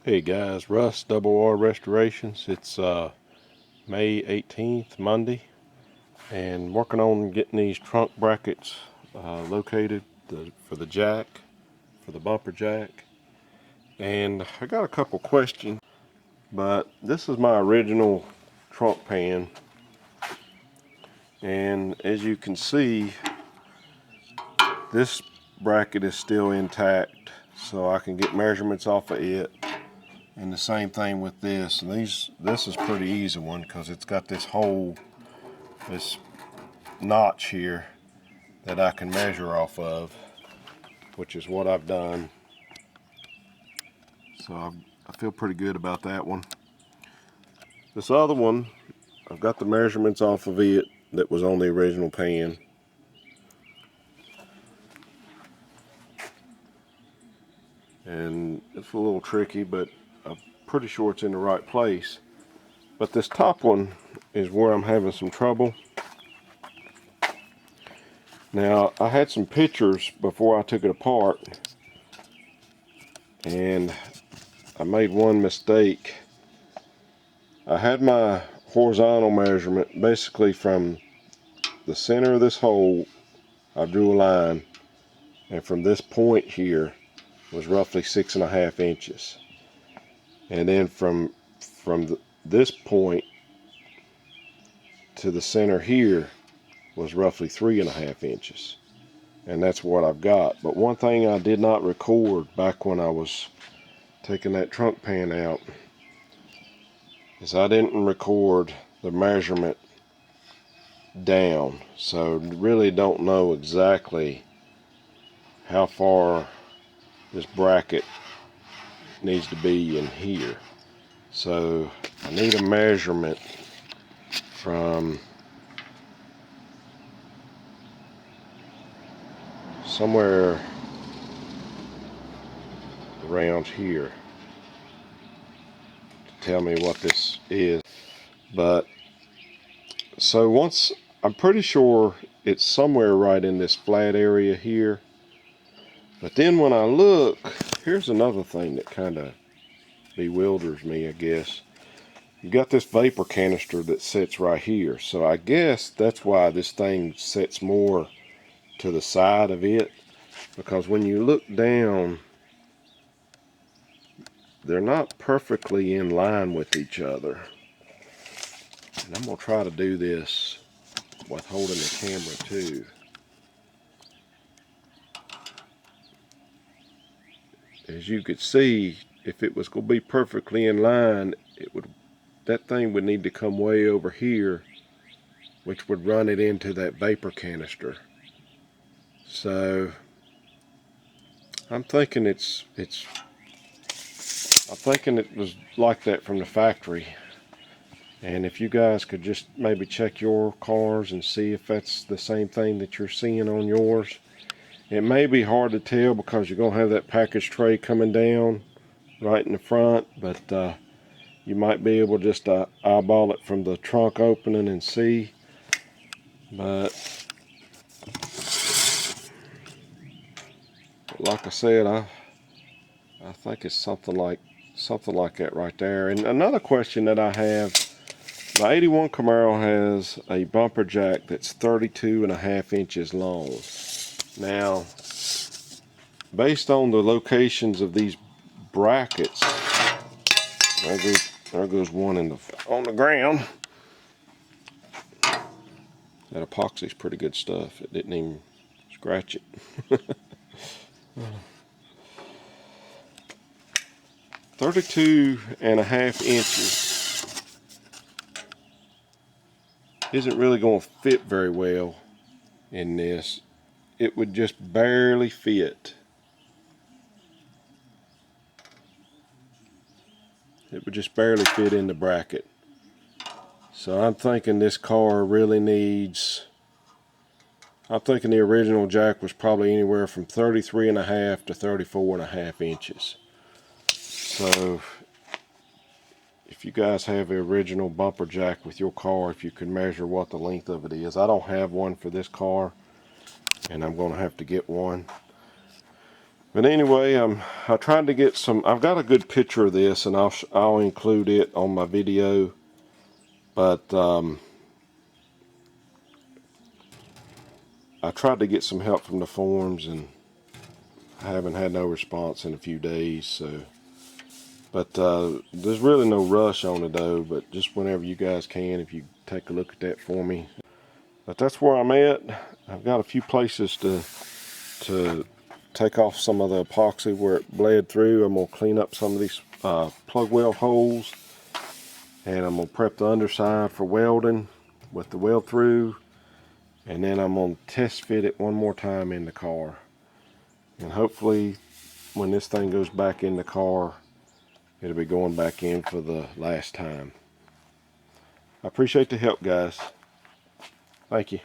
Hey guys, Russ, Double R Restorations. It's May 18th, Monday, and working on getting these trunk brackets located for the jack, for the bumper jack. And I got a couple questions, but this is my original trunk pan, and as you can see, this bracket is still intact, so I can get measurements off of it. And the same thing with this. And this is pretty easy one because it's got this hole, this notch here that I can measure off of, which is what I've done. So I feel pretty good about that one. This other one, I've got the measurements off of it that was on the original pan. And it's a little tricky, but I'm pretty sure it's in the right place. But this top one is where I'm having some trouble. Now, I had some pictures before I took it apart, and I made one mistake. I had my horizontal measurement basically from the center of this hole. I drew a line, and from this point here was roughly 6.5 inches, and then from this point to the center here was roughly 3.5 inches, and that's what I've got. But one thing I did not record back when I was taking that trunk pan out is I didn't record the measurement down, so really don't know exactly how far this bracket needs to be in here. So I need a measurement from somewhere around here to tell me what this is. But so once, I'm pretty sure it's somewhere right in this flat area here. But then when I look, here's another thing that kind of bewilders me, I guess. You got this vapor canister that sits right here. So I guess that's why this thing sits more to the side of it. Because when you look down, they're not perfectly in line with each other. And I'm going to try to do this with holding the camera too. As you could see, if it was going to be perfectly in line, that thing would need to come way over here, which would run it into that vapor canister. So I'm thinking I'm thinking it was like that from the factory. And if you guys could just maybe check your cars and see if that's the same thing that you're seeing on yours. It may be hard to tell because you're going to have that package tray coming down right in the front, but you might be able just to eyeball it from the trunk opening and see. But like I said, I think it's something like that right there. And another question that I have, the 81 Camaro has a bumper jack that's 32.5 inches long. Now, based on the locations of these brackets, there goes one on the ground. That epoxy's pretty good stuff. It didn't even scratch it. 32.5 inches isn't really going to fit very well in this. It would just barely fit. It would just barely fit in the bracket. So I'm thinking this car really needs, I'm thinking the original jack was probably anywhere from 33.5 to 34.5 inches. So if you guys have the original bumper jack with your car, if you could measure what the length of it is. I don't have one for this car, and I'm going to have to get one. But anyway, I tried to get some. I've got a good picture of this, and I'll include it on my video. But I tried to get some help from the forums, and I haven't had no response in a few days. So, but there's really no rush on it though. But just whenever you guys can, if you take a look at that for me. But that's where I'm at. I've got a few places to take off some of the epoxy where it bled through. I'm going to clean up some of these plug weld holes, and I'm going to prep the underside for welding with the weld through, and then I'm going to test fit it one more time in the car, and hopefully when this thing goes back in the car, it'll be going back in for the last time. I appreciate the help, guys. Thank you.